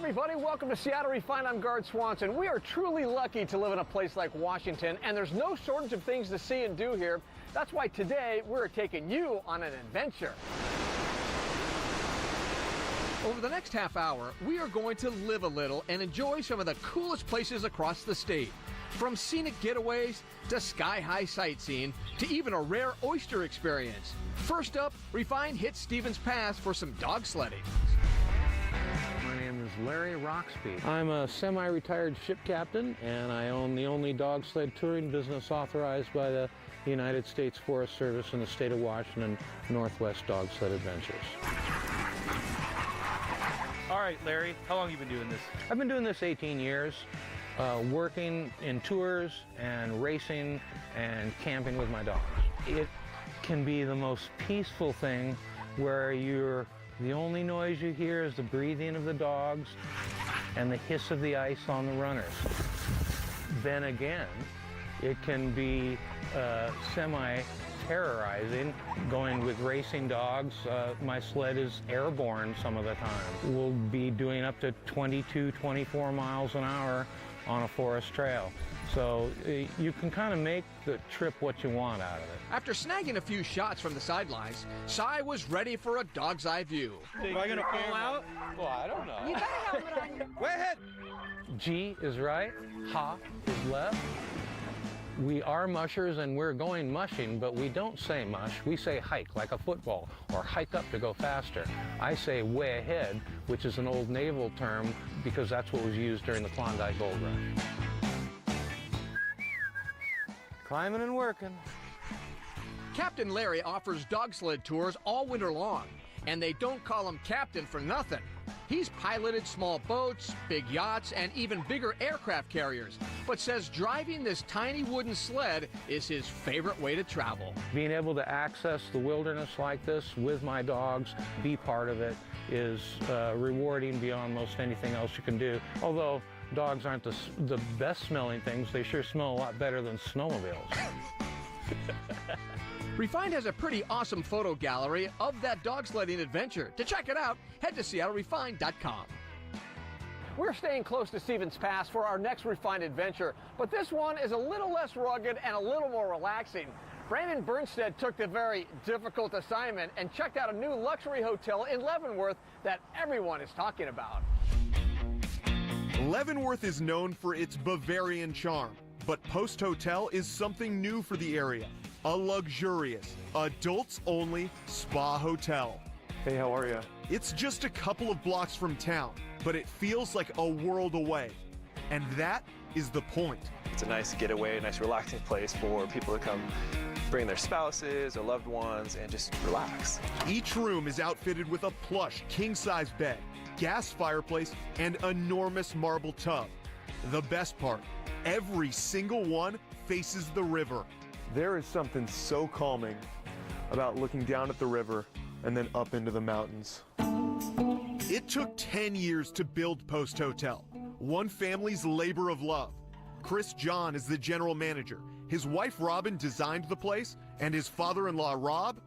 everybody, welcome to Seattle Refined. I'm Guard Swanson. We are truly lucky to live in a place like Washington, and there's no shortage of things to see and do here. That's why today we're taking you on an adventure. Over the next half hour, we are going to live a little and enjoy some of the coolest places across the state. From scenic getaways to sky-high sightseeing to even a rare oyster experience. First up, Refined hits Stevens Pass for some dog sledding. My name is Larry Roxby. I'm a semi-retired ship captain, and I own the only dog sled touring business authorized by the United States Forest Service in the state of Washington, Northwest Dog Sled Adventures. All right, Larry, how long have you been doing this? I've been doing this 18 years, working in tours and racing and camping with my dogs. It can be the most peaceful thing where the only noise you hear is the breathing of the dogs and the hiss of the ice on the runners. Then again, it can be semi-terrorizing. Going with racing dogs, my sled is airborne some of the time. We'll be doing up to 22, 24 miles an hour on a forest trail. So you can kind of make the trip what you want out of it. After snagging a few shots from the sidelines, Cy was ready for a dog's eye view. Am I going to fall out? Well, I don't know. You got a helmet on. Go ahead. G is right, ha is left. We are mushers and we're going mushing, but we don't say mush. We say hike, like a football, or hike up to go faster. I say way ahead, which is an old naval term because that's what was used during the Klondike Gold Rush. Climbing and working. Captain Larry offers dog sled tours all winter long, and they don't call him captain for nothing. He's piloted small boats, big yachts, and even bigger aircraft carriers, but says driving this tiny wooden sled is his favorite way to travel. Being able to access the wilderness like this with my dogs, be part of it, is rewarding beyond most anything else you can do. Although dogs aren't the best smelling things, they sure smell a lot better than snowmobiles. Refined has a pretty awesome photo gallery of that dog sledding adventure. To check it out, head to SeattleRefined.com. We're staying close to Stevens Pass for our next Refined adventure, but this one is a little less rugged and a little more relaxing. Brandon Bernstead took the very difficult assignment and checked out a new luxury hotel in Leavenworth that everyone is talking about. Leavenworth is known for its Bavarian charm, but Post Hotel is something new for the area. A luxurious, adults-only spa hotel. Hey, how are you? It's just a couple of blocks from town, but it feels like a world away. And that is the point. It's a nice getaway, a nice relaxing place for people to come bring their spouses or loved ones and just relax. Each room is outfitted with a plush, king-size bed, gas fireplace, and enormous marble tub. The best part, every single one faces the river. There is something so calming about looking down at the river and then up into the mountains. It took 10 years to build Post Hotel, one family's labor of love. Chris John is the general manager. His wife Robin designed the place, and his father-in-law Rob,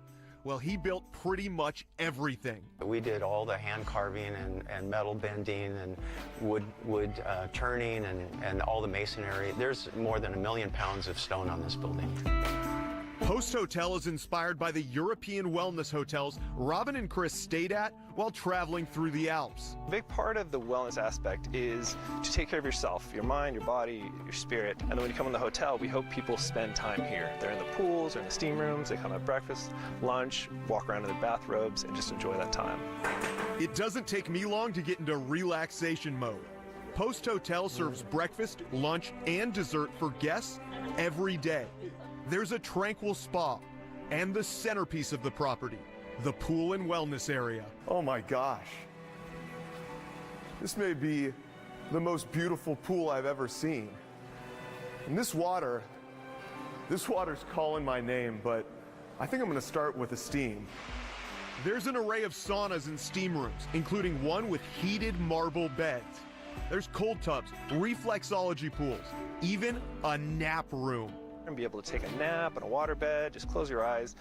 well, he built pretty much everything. We did all the hand carving and metal bending and wood turning and all the masonry. There's more than 1 million pounds of stone on this building. Post Hotel is inspired by the European wellness hotels Robin and Chris stayed at while traveling through the Alps. A big part of the wellness aspect is to take care of yourself, your mind, your body, your spirit. And then when you come in the hotel, we hope people spend time here. They're in the pools or in the steam rooms, they come have breakfast, lunch, walk around in their bathrobes, and just enjoy that time. It doesn't take me long to get into relaxation mode. Post Hotel serves breakfast, lunch, and dessert for guests every day. There's a tranquil spa and the centerpiece of the property, the pool and wellness area. Oh my gosh. This may be the most beautiful pool I've ever seen. And this water's calling my name, but I think I'm gonna start with the steam. There's an array of saunas and steam rooms, including one with heated marble beds. There's cold tubs, reflexology pools, even a nap room. and be able to take a nap on a waterbed, just close your eyes.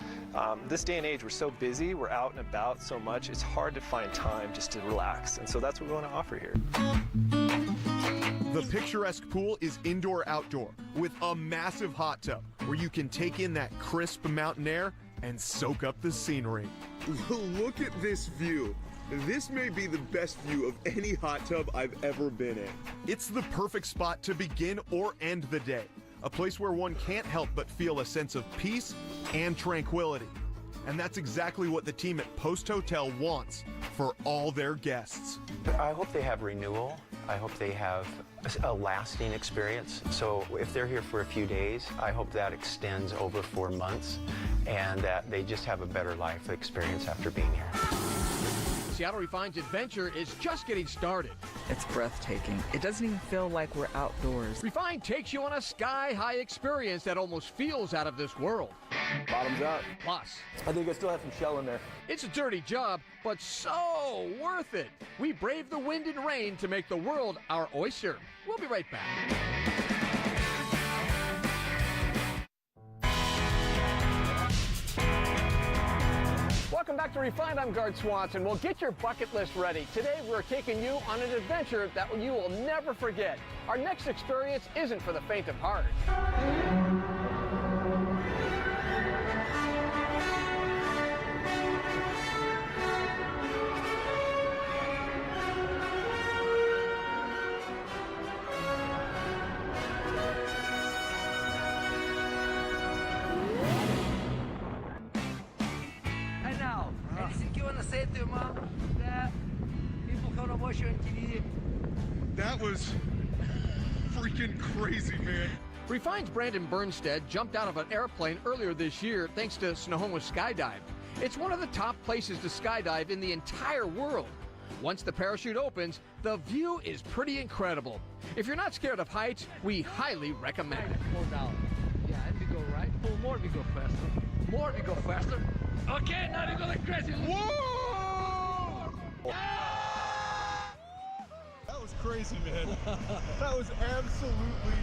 This day and age, we're so busy, we're out and about so much, it's hard to find time just to relax. And so that's what we want to offer here. The picturesque pool is indoor-outdoor with a massive hot tub where you can take in that crisp mountain air and soak up the scenery. Look at this view. This may be the best view of any hot tub I've ever been in. It's the perfect spot to begin or end the day. A place where one can't help but feel a sense of peace and tranquility. And that's exactly what the team at Post Hotel wants for all their guests. I hope they have renewal. I hope they have a lasting experience. So if they're here for a few days, I hope that extends over 4 months and that they just have a better life experience after being here. Seattle Refined's adventure is just getting started. It's breathtaking. It doesn't even feel like we're outdoors. Refined takes you on a sky-high experience that almost feels out of this world. Bottoms out. Plus, I think I still have some shell in there. it's a dirty job, but so worth it. We brave the wind and rain to make the world our oyster. We'll be right back. Welcome back to Refined. I'm Guard Swanson. Well, get your bucket list ready. Today, we're taking you on an adventure that you will never forget. Our next experience isn't for the faint of heart. That was freaking crazy, man. Refined's Brandon Bernstead jumped out of an airplane earlier this year thanks to Snohomish Skydive. It's one of the top places to skydive in the entire world. Once the parachute opens, the view is pretty incredible. If you're not scared of heights, we highly recommend it. More down. Yeah, and we go right. Pull more, we go faster. More, we go faster. Okay, now we go like crazy. Whoa! That was crazy, man. That was absolutely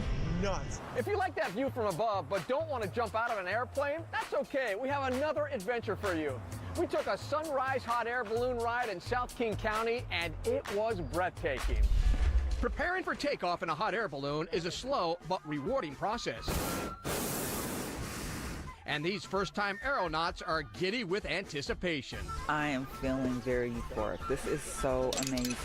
nuts. If you like that view from above but don't want to jump out of an airplane, that's okay. We have another adventure for you. We took a sunrise hot air balloon ride in South King County, and it was breathtaking. Preparing for takeoff in a hot air balloon is a slow but rewarding process. And these first-time aeronauts are giddy with anticipation. I am feeling very euphoric. This is so amazing.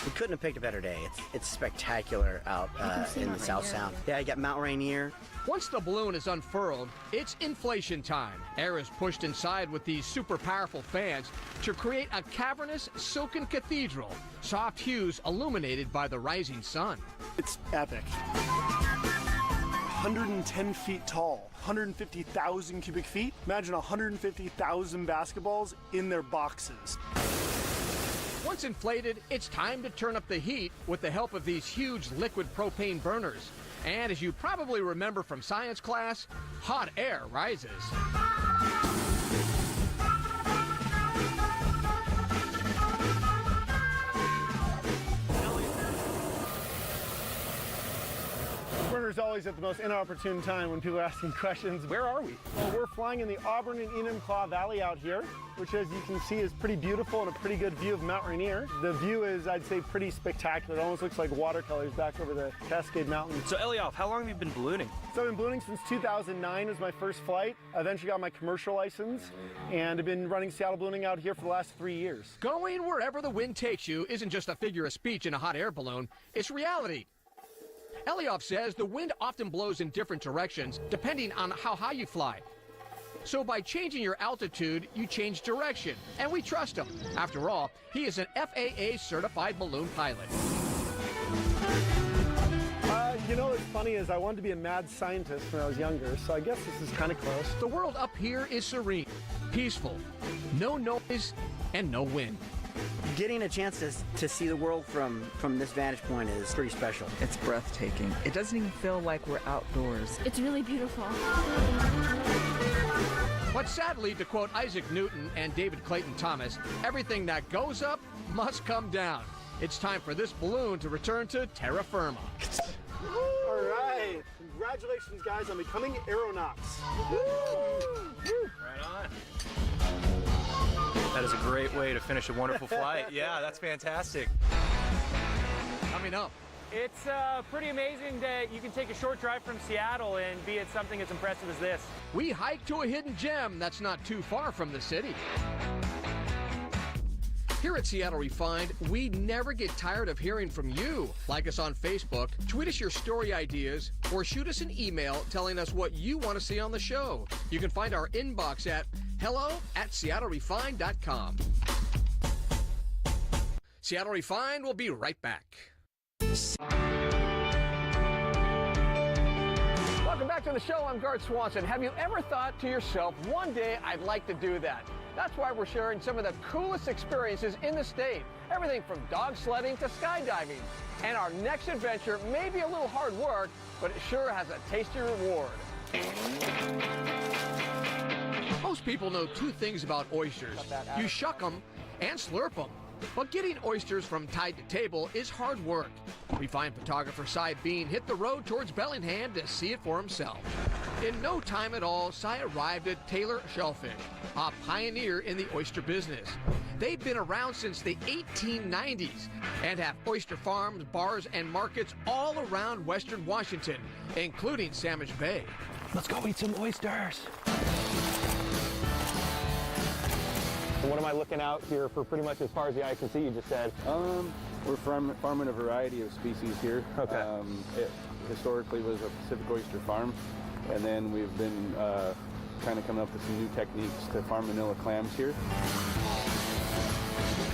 We couldn't have picked a better day. It's spectacular out in the South Sound. Yeah, you got Mount Rainier. Once the balloon is unfurled, it's inflation time. Air is pushed inside with these super powerful fans to create a cavernous, silken cathedral, soft hues illuminated by the rising sun. It's epic. 110 feet tall, 150,000 cubic feet. Imagine 150,000 basketballs in their boxes. Once inflated, it's time to turn up the heat with the help of these huge liquid propane burners. And as you probably remember from science class, hot air rises. Burners always at the most inopportune time when people are asking questions. Where are we? Well, we're flying in the Auburn and Enumclaw Valley out here, which, as you can see, is pretty beautiful and a pretty good view of Mount Rainier. The view is, I'd say, pretty spectacular. It almost looks like watercolors back over the Cascade Mountains. So Elioff, how long have you been ballooning? So I've been ballooning since 2009 was my first flight. I eventually got my commercial license, and I've been running Seattle ballooning out here for the last 3 years. Going wherever the wind takes you isn't just a figure of speech in a hot air balloon, it's reality. Elioff says the wind often blows in different directions depending on how high you fly. So by changing your altitude, you change direction, and we trust him. After all, he is an FAA certified balloon pilot. You know what's funny is I wanted to be a mad scientist when I was younger, so I guess this is kind of close. The world up here is serene, peaceful, no noise, and no wind. Getting a chance to see the world from this vantage point is pretty special. It's breathtaking. It doesn't even feel like we're outdoors. It's really beautiful. But sadly, to quote Isaac Newton and David Clayton Thomas, everything that goes up must come down. It's time for this balloon to return to terra firma. All right. Congratulations, guys, on becoming aeronauts. Right on. That is a great way to finish a wonderful flight. Yeah, that's fantastic. Coming up. It's pretty amazing that you can take a short drive from Seattle and be at something as impressive as this. We hike to a hidden gem that's not too far from the city. Here at Seattle Refined, we never get tired of hearing from you. Like us on Facebook, tweet us your story ideas, or shoot us an email telling us what you want to see on the show. You can find our inbox at hello@seattlerefined.com. Seattle Refined will be right back. Welcome back to the show. I'm Garth Swanson. Have you ever thought to yourself, one day I'd like to do that? That's why we're sharing some of the coolest experiences in the state. Everything from dog sledding to skydiving. And our next adventure may be a little hard work, but it sure has a tasty reward. Most people know two things about oysters. You shuck them and slurp them. But getting oysters from tide to table is hard work. Refined photographer Cy Bean hit the road towards Bellingham to see it for himself. In no time at all, Cy arrived at Taylor Shellfish, a pioneer in the oyster business. They've been around since the 1890s and have oyster farms, bars, and markets all around Western Washington, including Sandwich Bay. Let's go eat some oysters. What am I looking out here for pretty much as far as the eye can see, you just said? We're farming a variety of species here. Okay. It historically was a Pacific oyster farm, and then we've been kind of coming up with some new techniques to farm manila clams here.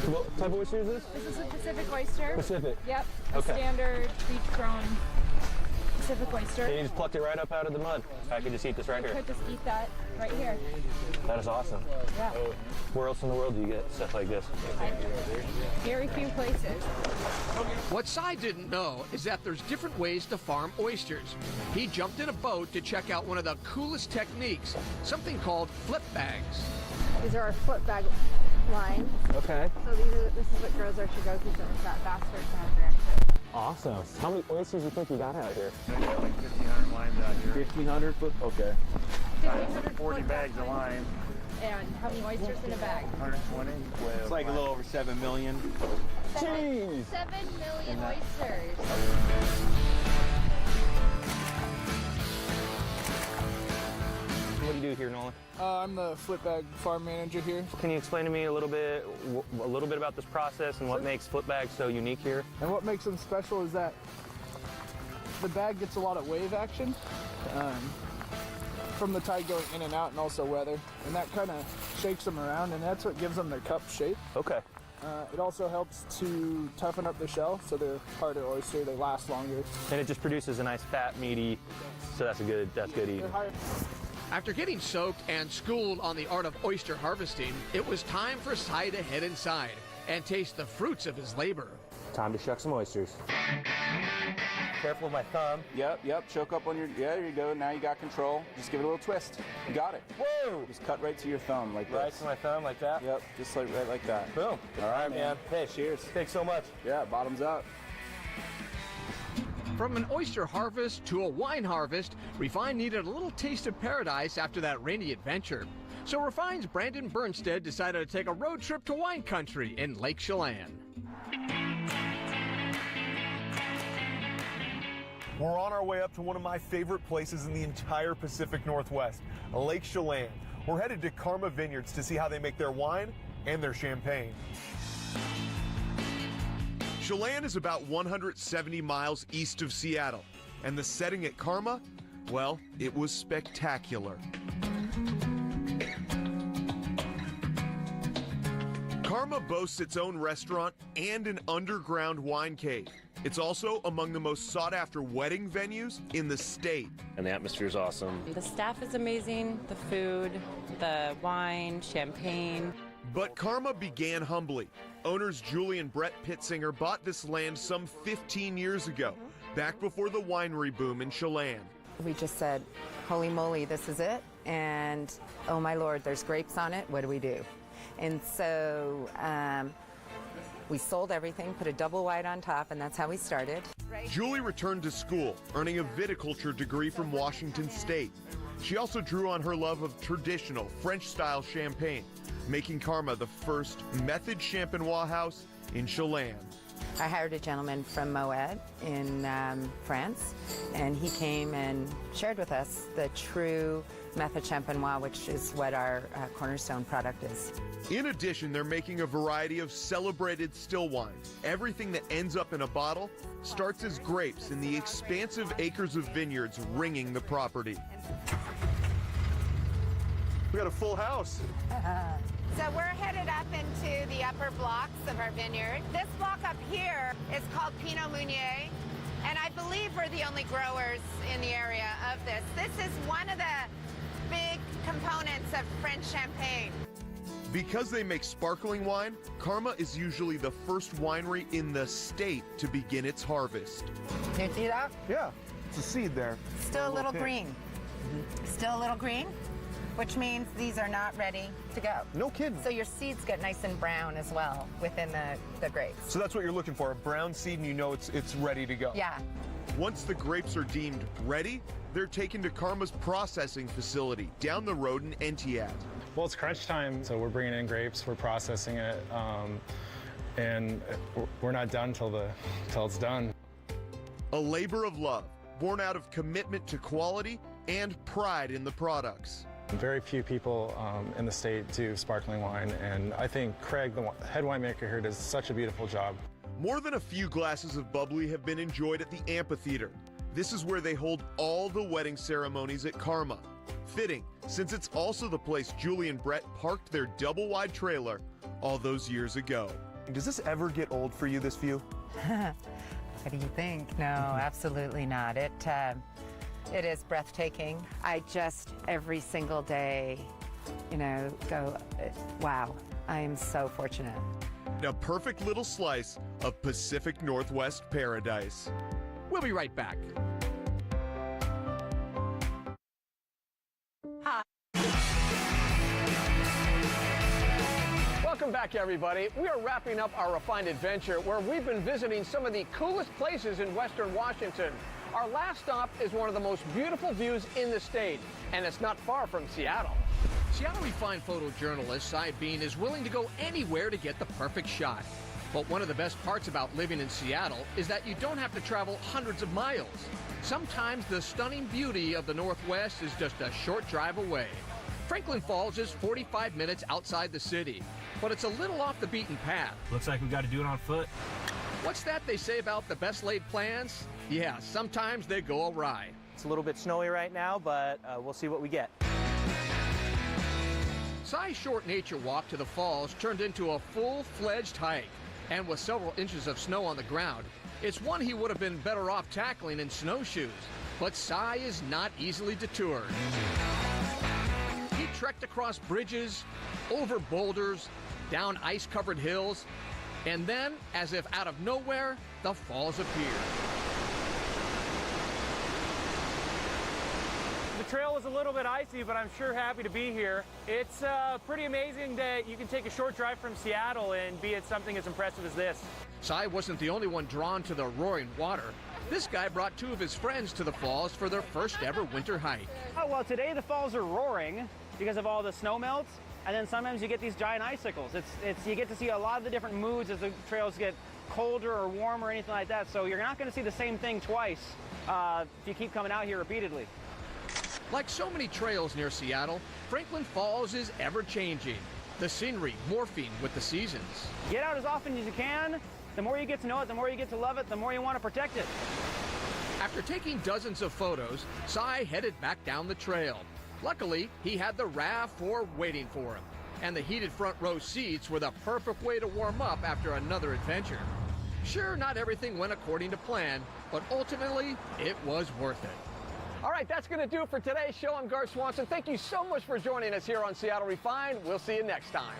What type of oyster is this? This is a Pacific oyster. Pacific? Yep. A Okay. standard beach-grown Pacific oyster. And you just plucked it right up out of the mud. I could just eat this right You here. could just eat that right here. That is awesome. Yeah. Where else in the world do you get stuff like this? Very few places. What Cy didn't know is that there's different ways to farm oysters. He jumped in a boat to check out one of the coolest techniques, something called flip bags. These are our flip bag line. Okay. So this is what grows our shigoki, so it's that faster to have reaction. Awesome. How many oysters do you think you got out here? I got like 1,500 lines out here. 1,500 foot? Okay. 40 bags of lime. And how many oysters in a bag? 120. It's like a little over 7 million. Jeez! 7 million oysters. What do you do here, Nolan? I'm the flip bag farm manager here. Can you explain to me a little bit about this process and what makes flip bags so unique here? And what makes them special is that the bag gets a lot of wave action from the tide going in and out, and also weather. And that kind of shakes them around, and that's what gives them their cup shape. Okay. It also helps to toughen up the shell, so they're harder oyster, they last longer. And it just produces a nice fat, meaty, so that's good eating. After getting soaked and schooled on the art of oyster harvesting, it was time for Cy to head inside and taste the fruits of his labor. Time to shuck some oysters. Careful with my thumb. Yep. Choke up on your, yeah, there you go. Now you got control. Just give it a little twist. You got it. Whoa! Just cut right to your thumb like this. Right to my thumb like that? Yep, just like right like that. Boom. All right, man. Hey, cheers. Thanks so much. Yeah, bottoms up. From an oyster harvest to a wine harvest, Refine needed a little taste of paradise after that rainy adventure. So Refine's Brandon Bernstead decided to take a road trip to wine country in Lake Chelan. We're on our way up to one of my favorite places in the entire Pacific Northwest, Lake Chelan. We're headed to Karma Vineyards to see how they make their wine and their champagne. Chelan is about 170 miles east of Seattle, and the setting at Karma, well, it was spectacular. Karma boasts its own restaurant and an underground wine cave. It's also among the most sought-after wedding venues in the state. And the atmosphere is awesome. The staff is amazing, the food, the wine, champagne. But Karma began humbly. Owners Julie and Brett Pitzinger bought this land some 15 years ago, back before the winery boom in Chelan. We just said, holy moly, this is it. And oh my Lord, there's grapes on it. What do we do? And so we sold everything, put a double wide on top, and that's how we started. Julie returned to school, earning a viticulture degree from Washington State. She also drew on her love of traditional French-style champagne, making Karma the first method champenois house in Chelan. I hired a gentleman from Moet in France, and he came and shared with us the true method champenois, which is what our cornerstone product is. In addition, they're making a variety of celebrated still wines. Everything that ends up in a bottle starts as grapes in the expansive acres of vineyards ringing the property. We got a full house. So we're headed up into the upper blocks of our vineyard. This block up here is called Pinot Meunier, and I believe we're the only growers in the area of this. This is one of the big components of French champagne. Because they make sparkling wine, Karma is usually the first winery in the state to begin its harvest. You see that? Yeah, it's a seed there. Still a little green. Still a little green, which means these are not ready to go. No kidding. So your seeds get nice and brown as well within the grapes. So that's what you're looking for, a brown seed, and you know it's ready to go. Yeah. Once the grapes are deemed ready, they're taken to Karma's processing facility down the road in Entiat. Well, it's crunch time, so we're bringing in grapes, we're processing it, and we're not done till it's done. A labor of love, born out of commitment to quality and pride in the products. Very few people in the state do sparkling wine, and I think Craig, the head winemaker here, does such a beautiful job. More than a few glasses of bubbly have been enjoyed at the amphitheater. This is where they hold all the wedding ceremonies at Karma. Fitting, since it's also the place Julie and Brett parked their double-wide trailer all those years ago. Does this ever get old for you, this view? What do you think? No, absolutely not. It is breathtaking. I just, every single day, go, wow, I am so fortunate. A perfect little slice of Pacific Northwest paradise. We'll be right back. Welcome back, everybody. We are wrapping up our refined adventure where we've been visiting some of the coolest places in Western Washington. Our last stop is one of the most beautiful views in the state, and it's not far from Seattle. Seattle refined photojournalist Cy Bean is willing to go anywhere to get the perfect shot. But one of the best parts about living in Seattle is that you don't have to travel hundreds of miles. Sometimes the stunning beauty of the Northwest is just a short drive away. Franklin Falls is 45 minutes outside the city, but it's a little off the beaten path. Looks like we got to do it on foot. What's that they say about the best laid plans? Yeah, sometimes they go awry. It's a little bit snowy right now, but we'll see what we get. Cy's short nature walk to the falls turned into a full-fledged hike. And with several inches of snow on the ground, it's one he would have been better off tackling in snowshoes. But Cy is not easily deterred. He trekked across bridges, over boulders, down ice-covered hills, and then, as if out of nowhere, the falls appeared. The trail was a little bit icy, but I'm sure happy to be here. It's pretty amazing that you can take a short drive from Seattle and be at something as impressive as this. Cy wasn't the only one drawn to the roaring water. This guy brought two of his friends to the falls for their first ever winter hike. Oh, well, today the falls are roaring because of all the snow melts, and then sometimes you get these giant icicles. You get to see a lot of the different moods as the trails get colder or warmer or anything like that, so you're not going to see the same thing twice if you keep coming out here repeatedly. Like so many trails near Seattle, Franklin Falls is ever-changing. The scenery morphing with the seasons. Get out as often as you can. The more you get to know it, the more you get to love it, the more you want to protect it. After taking dozens of photos, Cy headed back down the trail. Luckily, he had the RAV4 waiting for him, and the heated front row seats were the perfect way to warm up after another adventure. Sure, not everything went according to plan, but ultimately, it was worth it. All right, that's going to do it for today's show. I'm Gar Swanson. Thank you so much for joining us here on Seattle Refined. We'll see you next time.